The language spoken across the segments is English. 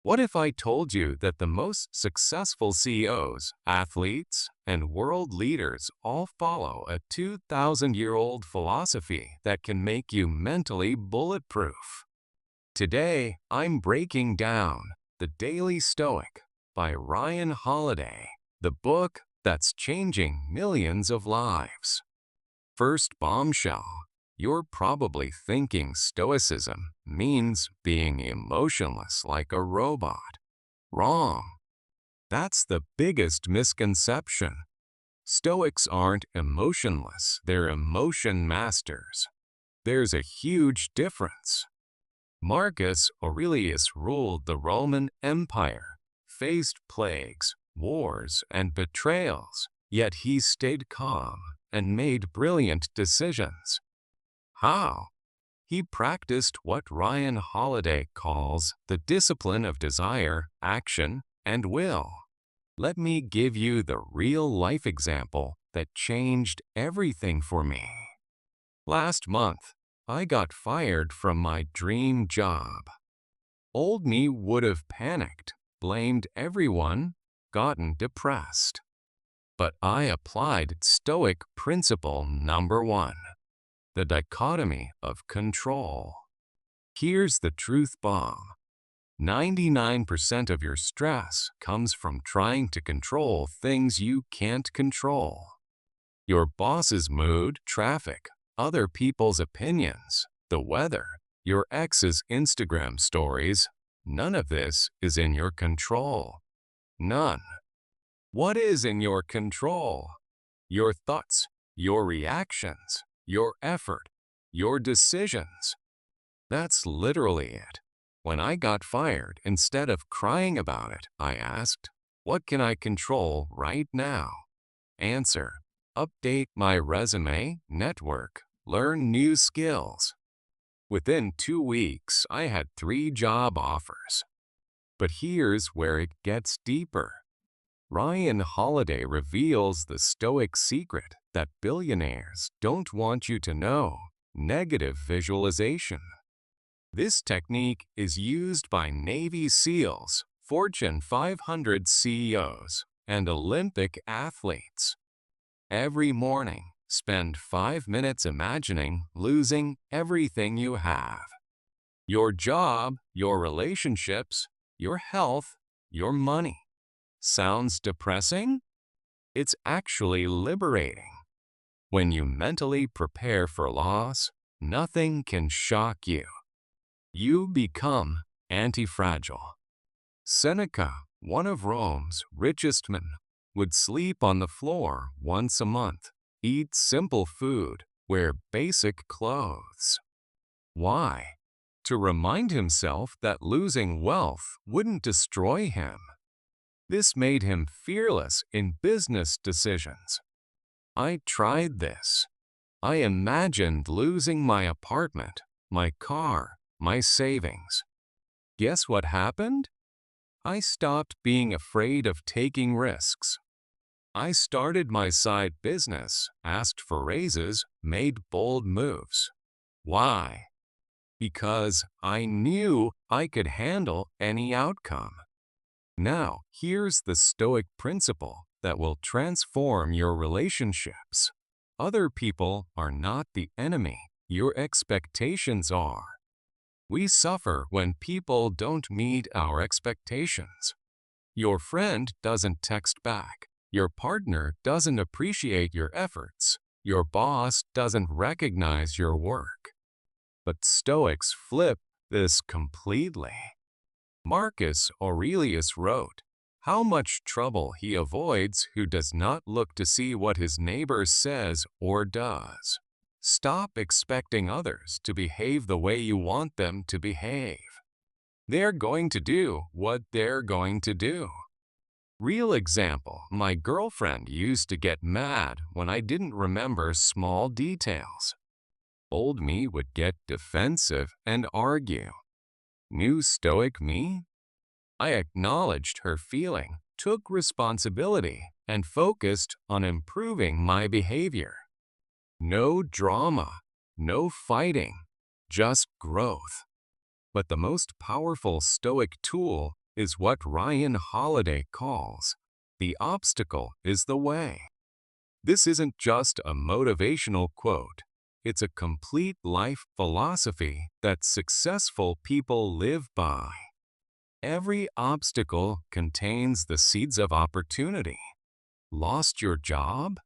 What if I told you that the most successful CEOs, athletes, and world leaders all follow a 2,000-year-old philosophy that can make you mentally bulletproof? Today, I'm breaking down The Daily Stoic by Ryan Holiday, the book that's changing millions of lives. First bombshell. You're probably thinking Stoicism means being emotionless like a robot. Wrong. That's the biggest misconception. Stoics aren't emotionless, they're emotion masters. There's a huge difference. Marcus Aurelius ruled the Roman Empire, faced plagues, wars, and betrayals, yet he stayed calm and made brilliant decisions. How? He practiced what Ryan Holiday calls the discipline of desire, action, and will. Let me give you the real-life example that changed everything for me. Last month, I got fired from my dream job. Old me would have panicked, blamed everyone, gotten depressed. But I applied Stoic principle number 1. The dichotomy of control. Here's the truth bomb. 99% of your stress comes from trying to control things you can't control. Your boss's mood, traffic, other people's opinions, the weather, your ex's Instagram stories. None of this is in your control. None. What is in your control? Your thoughts, your reactions, your effort, your decisions. That's literally it. When I got fired, instead of crying about it, I asked, what can I control right now? Answer, update my resume, network, learn new skills. Within 2 weeks, I had 3 job offers. But here's where it gets deeper. Ryan Holiday reveals the Stoic secret that billionaires don't want you to know: negative visualization. This technique is used by Navy SEALs, Fortune 500 CEOs, and Olympic athletes. Every morning, spend 5 minutes imagining losing everything you have. Your job, your relationships, your health, your money. Sounds depressing? It's actually liberating. When you mentally prepare for loss, nothing can shock you. You become anti-fragile. Seneca, one of Rome's richest men, would sleep on the floor once a month, eat simple food, wear basic clothes. Why? To remind himself that losing wealth wouldn't destroy him. This made him fearless in business decisions. I tried this. I imagined losing my apartment, my car, my savings. Guess what happened? I stopped being afraid of taking risks. I started my side business, asked for raises, made bold moves. Why? Because I knew I could handle any outcome. Now, here's the Stoic principle that will transform your relationships. Other people are not the enemy. Your expectations are. We suffer when people don't meet our expectations. Your friend doesn't text back. Your partner doesn't appreciate your efforts. Your boss doesn't recognize your work. But Stoics flip this completely. Marcus Aurelius wrote, "How much trouble he avoids who does not look to see what his neighbor says or does." Stop expecting others to behave the way you want them to behave. They're going to do what they're going to do. Real example, my girlfriend used to get mad when I didn't remember small details. Old me would get defensive and argue. New Stoic me? I acknowledged her feeling, took responsibility, and focused on improving my behavior. No drama, no fighting, just growth. But the most powerful Stoic tool is what Ryan Holiday calls, "The obstacle is the way." This isn't just a motivational quote. It's a complete life philosophy that successful people live by. Every obstacle contains the seeds of opportunity. Lost your job?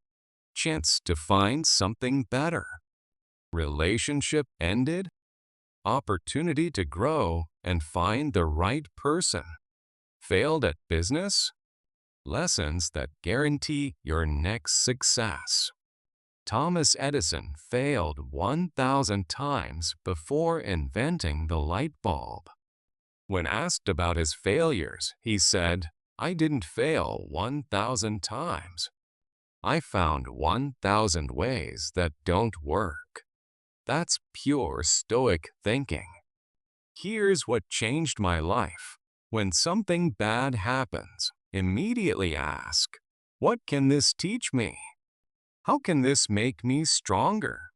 Chance to find something better. Relationship ended? Opportunity to grow and find the right person. Failed at business? Lessons that guarantee your next success. Thomas Edison failed 1,000 times before inventing the light bulb. When asked about his failures, he said, "I didn't fail 1,000 times. I found 1,000 ways that don't work." That's pure Stoic thinking. Here's what changed my life. When something bad happens, immediately ask, "What can this teach me? How can this make me stronger?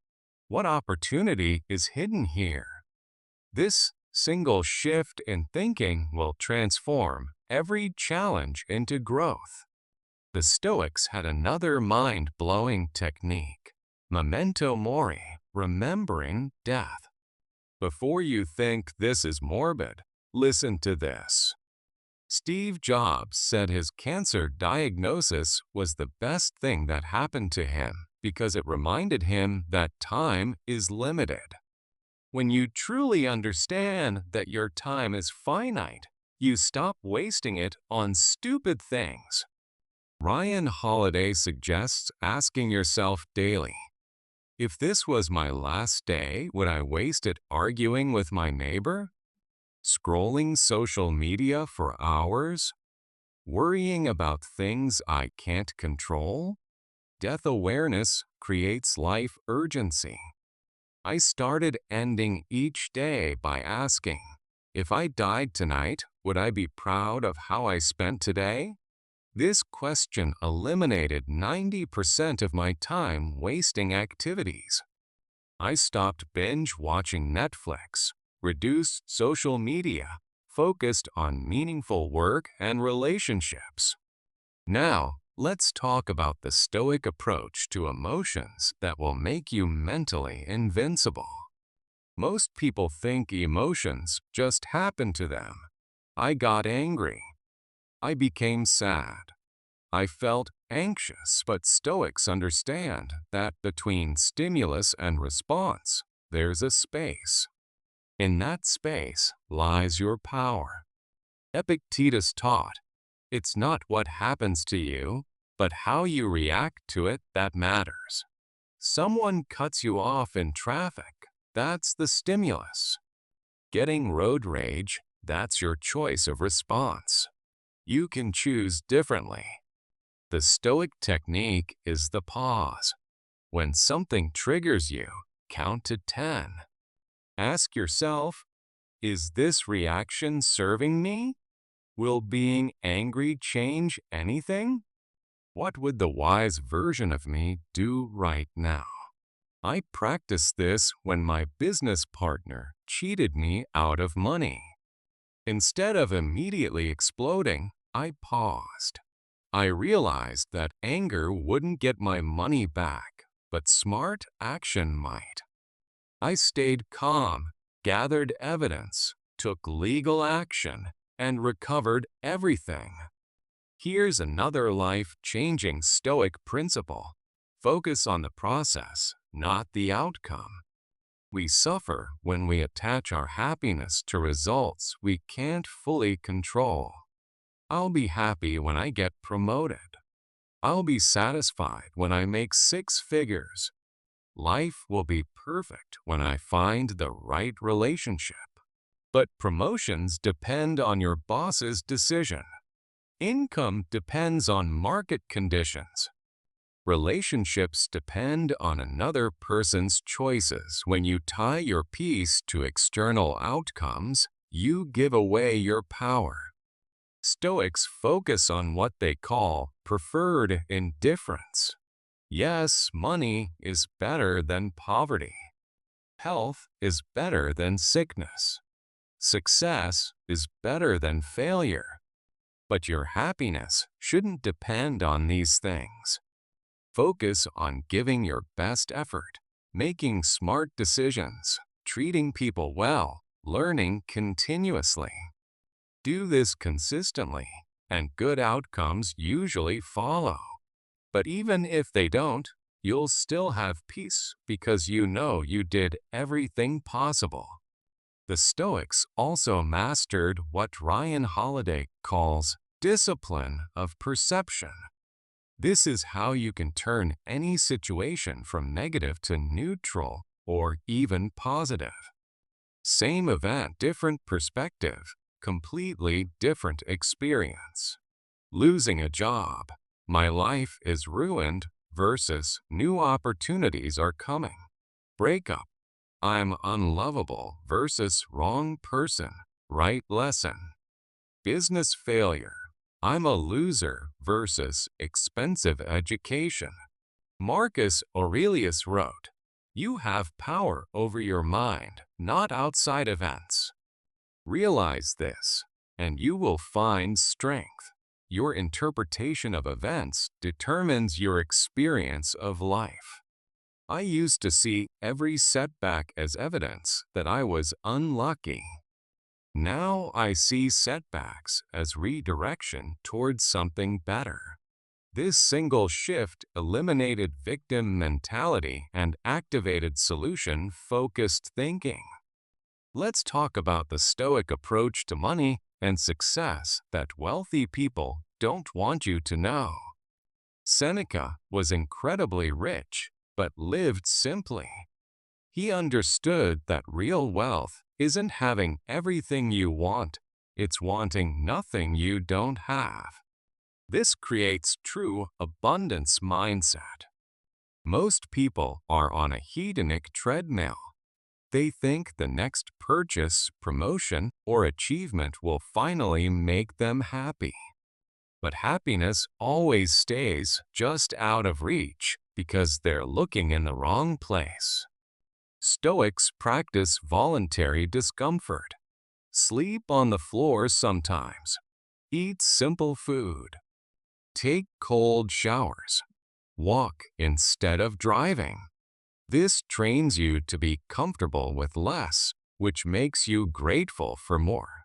What opportunity is hidden here?" This single shift in thinking will transform every challenge into growth. The Stoics had another mind-blowing technique, memento mori, remembering death. Before you think this is morbid, listen to this. Steve Jobs said his cancer diagnosis was the best thing that happened to him because it reminded him that time is limited. When you truly understand that your time is finite, you stop wasting it on stupid things. Ryan Holiday suggests asking yourself daily, "If this was my last day, would I waste it arguing with my neighbor? Scrolling social media for hours? Worrying about things I can't control?" Death awareness creates life urgency. I started ending each day by asking, "If I died tonight, would I be proud of how I spent today?" This question eliminated 90% of my time wasting activities. I stopped binge watching Netflix, reduced social media, focused on meaningful work and relationships. Now, let's talk about the Stoic approach to emotions that will make you mentally invincible. Most people think emotions just happen to them. I got angry. I became sad. I felt anxious, but Stoics understand that between stimulus and response, there's a space. In that space lies your power. Epictetus taught, "It's not what happens to you, but how you react to it that matters." Someone cuts you off in traffic, that's the stimulus. Getting road rage, that's your choice of response. You can choose differently. The Stoic technique is the pause. When something triggers you, count to 10. Ask yourself, is this reaction serving me? Will being angry change anything? What would the wise version of me do right now? I practiced this when my business partner cheated me out of money. Instead of immediately exploding, I paused. I realized that anger wouldn't get my money back, but smart action might. I stayed calm, gathered evidence, took legal action, and recovered everything. Here's another life-changing Stoic principle. Focus on the process, not the outcome. We suffer when we attach our happiness to results we can't fully control. I'll be happy when I get promoted. I'll be satisfied when I make 6 figures. Life will be perfect when I find the right relationship. But promotions depend on your boss's decision. Income depends on market conditions. Relationships depend on another person's choices. When you tie your peace to external outcomes, you give away your power. Stoics focus on what they call preferred indifference. Yes, money is better than poverty. Health is better than sickness. Success is better than failure, but your happiness shouldn't depend on these things. Focus on giving your best effort, making smart decisions, treating people well, learning continuously. Do this consistently, and good outcomes usually follow. But even if they don't, you'll still have peace because you know you did everything possible. The Stoics also mastered what Ryan Holiday calls discipline of perception. This is how you can turn any situation from negative to neutral or even positive. Same event, different perspective, completely different experience. Losing a job, my life is ruined versus new opportunities are coming. Breakup, I'm unlovable versus wrong person, right lesson. Business failure, I'm a loser versus expensive education. Marcus Aurelius wrote, "You have power over your mind, not outside events." Realize this, and you will find strength. Your interpretation of events determines your experience of life. I used to see every setback as evidence that I was unlucky. Now I see setbacks as redirection towards something better. This single shift eliminated victim mentality and activated solution-focused thinking. Let's talk about the Stoic approach to money and success that wealthy people don't want you to know. Seneca was incredibly rich, but lived simply. He understood that real wealth isn't having everything you want, it's wanting nothing you don't have. This creates true abundance mindset. Most people are on a hedonic treadmill. They think the next purchase, promotion, or achievement will finally make them happy. But happiness always stays just out of reach because they're looking in the wrong place. Stoics practice voluntary discomfort. Sleep on the floor sometimes. Eat simple food. Take cold showers. Walk instead of driving. This trains you to be comfortable with less, which makes you grateful for more.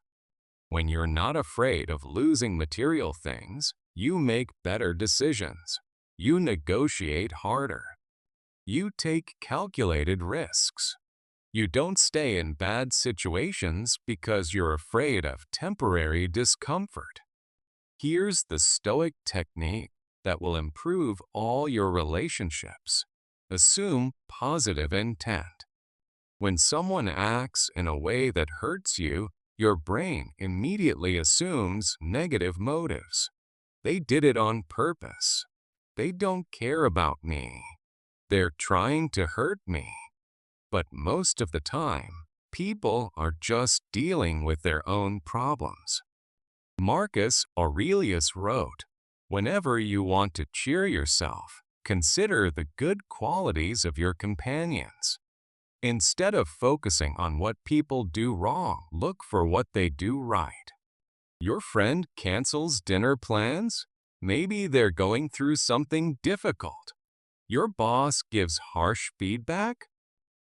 When you're not afraid of losing material things, you make better decisions. You negotiate harder. You take calculated risks. You don't stay in bad situations because you're afraid of temporary discomfort. Here's the Stoic technique that will improve all your relationships. Assume positive intent. When someone acts in a way that hurts you, your brain immediately assumes negative motives. They did it on purpose. They don't care about me. They're trying to hurt me. But most of the time, people are just dealing with their own problems. Marcus Aurelius wrote, "Whenever you want to cheer yourself, consider the good qualities of your companions. Instead of focusing on what people do wrong, look for what they do right." Your friend cancels dinner plans? Maybe they're going through something difficult. Your boss gives harsh feedback?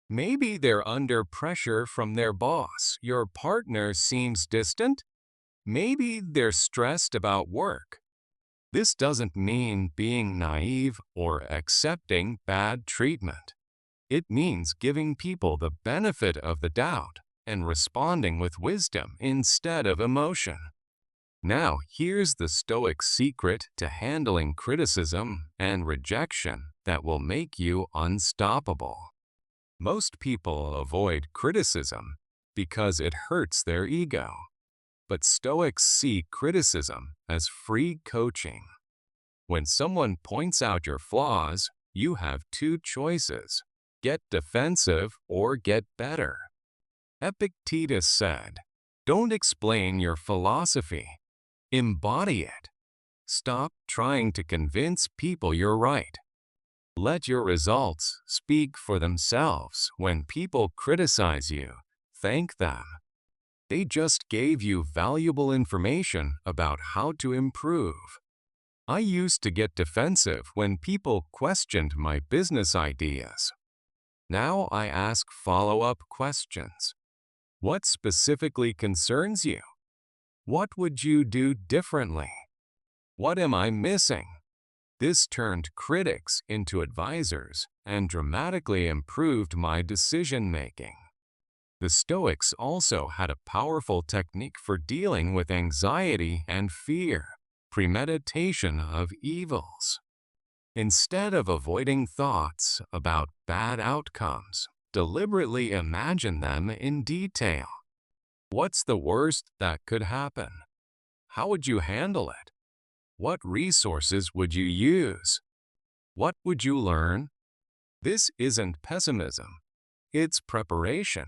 Maybe they're under pressure from their boss. Your partner seems distant? Maybe they're stressed about work. This doesn't mean being naive or accepting bad treatment. It means giving people the benefit of the doubt and responding with wisdom instead of emotion. Now, here's the Stoic secret to handling criticism and rejection that will make you unstoppable. Most people avoid criticism because it hurts their ego. But Stoics see criticism as free coaching. When someone points out your flaws, you have two choices: get defensive or get better. Epictetus said, "Don't explain your philosophy. Embody it. Stop trying to convince people you're right. Let your results speak for themselves. When people criticize you, thank them. They just gave you valuable information about how to improve. I used to get defensive when people questioned my business ideas. Now I ask follow-up questions. What specifically concerns you? What would you do differently? What am I missing? This turned critics into advisors and dramatically improved my decision-making. The Stoics also had a powerful technique for dealing with anxiety and fear: premeditation of evils. Instead of avoiding thoughts about bad outcomes, deliberately imagine them in detail. What's the worst that could happen? How would you handle it? What resources would you use? What would you learn? This isn't pessimism. It's preparation.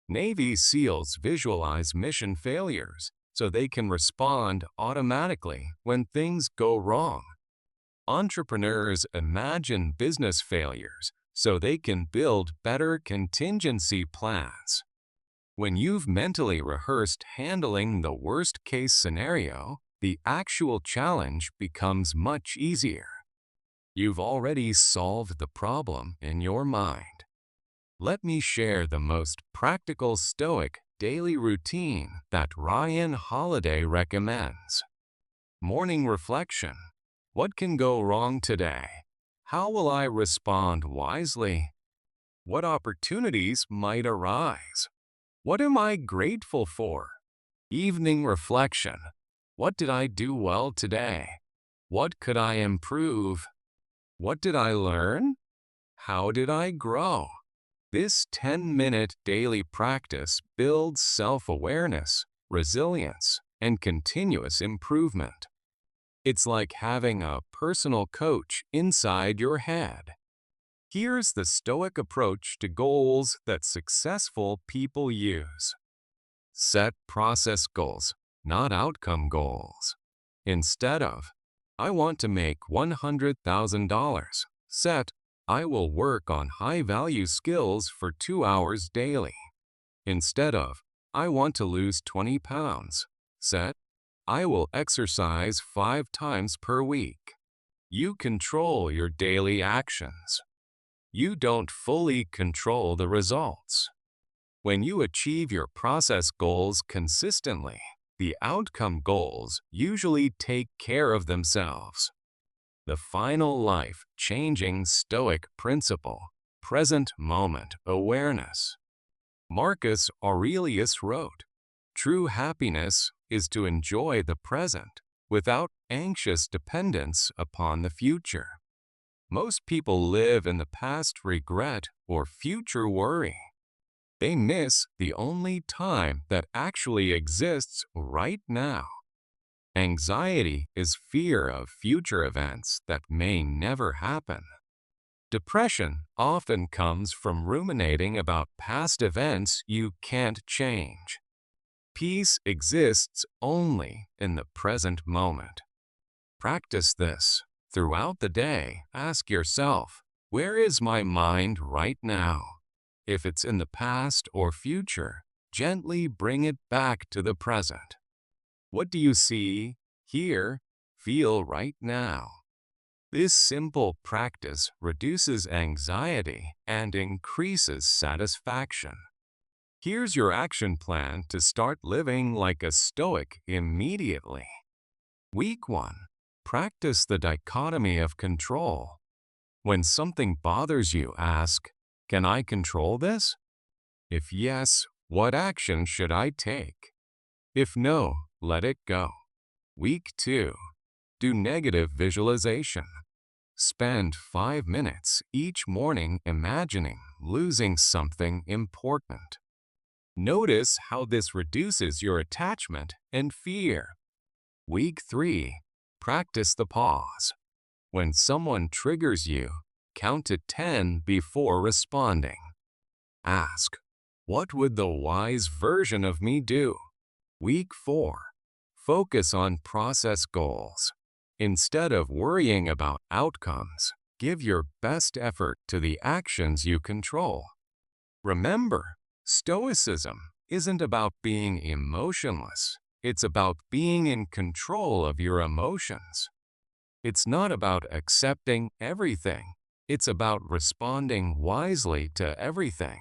Navy SEALs visualize mission failures so they can respond automatically when things go wrong. Entrepreneurs imagine business failures so they can build better contingency plans. When you've mentally rehearsed handling the worst-case scenario, the actual challenge becomes much easier. You've already solved the problem in your mind. Let me share the most practical Stoic daily routine that Ryan Holiday recommends. Morning reflection. What can go wrong today? How will I respond wisely? What opportunities might arise? What am I grateful for? Evening reflection. What did I do well today? What could I improve? What did I learn? How did I grow? This 10-minute daily practice builds self-awareness, resilience, and continuous improvement. It's like having a personal coach inside your head. Here's the Stoic approach to goals that successful people use. Set process goals, not outcome goals. Instead of, I want to make $100,000, set, I will work on high-value skills for 2 hours daily. Instead of, I want to lose 20 pounds, set, I will exercise 5 times per week. You control your daily actions. You don't fully control the results. When you achieve your process goals consistently, the outcome goals usually take care of themselves. The final life-changing Stoic principle: present moment awareness. Marcus Aurelius wrote, "True happiness is to enjoy the present without anxious dependence upon the future." Most people live in the past regret or future worry. They miss the only time that actually exists right now. Anxiety is fear of future events that may never happen. Depression often comes from ruminating about past events you can't change. Peace exists only in the present moment. Practice this. Throughout the day, ask yourself, where is my mind right now? If it's in the past or future, gently bring it back to the present. What do you see, hear, feel right now? This simple practice reduces anxiety and increases satisfaction. Here's your action plan to start living like a Stoic immediately. Week 1. Practice the dichotomy of control. When something bothers you, ask, can I control this? If yes, what action should I take? If no, let it go. Week 2. Do negative visualization. Spend 5 minutes each morning imagining losing something important. Notice how this reduces your attachment and fear. Week 3. Practice the pause. When someone triggers you, count to 10 before responding. Ask, what would the wise version of me do? Week 4. Focus on process goals. Instead of worrying about outcomes, give your best effort to the actions you control. Remember, Stoicism isn't about being emotionless. It's about being in control of your emotions. It's not about accepting everything. It's about responding wisely to everything.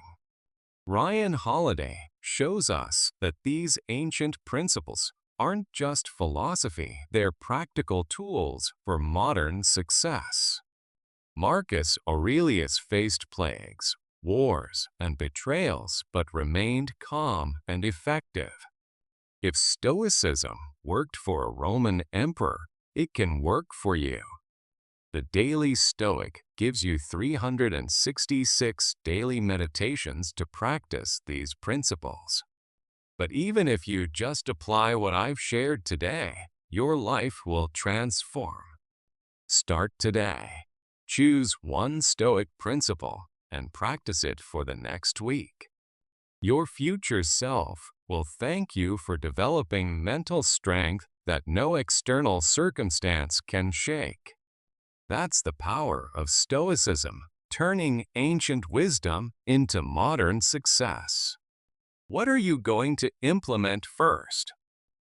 Ryan Holiday shows us that these ancient principles aren't just philosophy, they're practical tools for modern success. Marcus Aurelius faced plagues, wars, and betrayals, but remained calm and effective. If Stoicism worked for a Roman emperor, it can work for you. The Daily Stoic gives you 366 daily meditations to practice these principles. But even if you just apply what I've shared today, your life will transform. Start today. Choose one Stoic principle and practice it for the next week. Your future self will thank you for developing mental strength that no external circumstance can shake. That's the power of Stoicism, turning ancient wisdom into modern success. What are you going to implement first?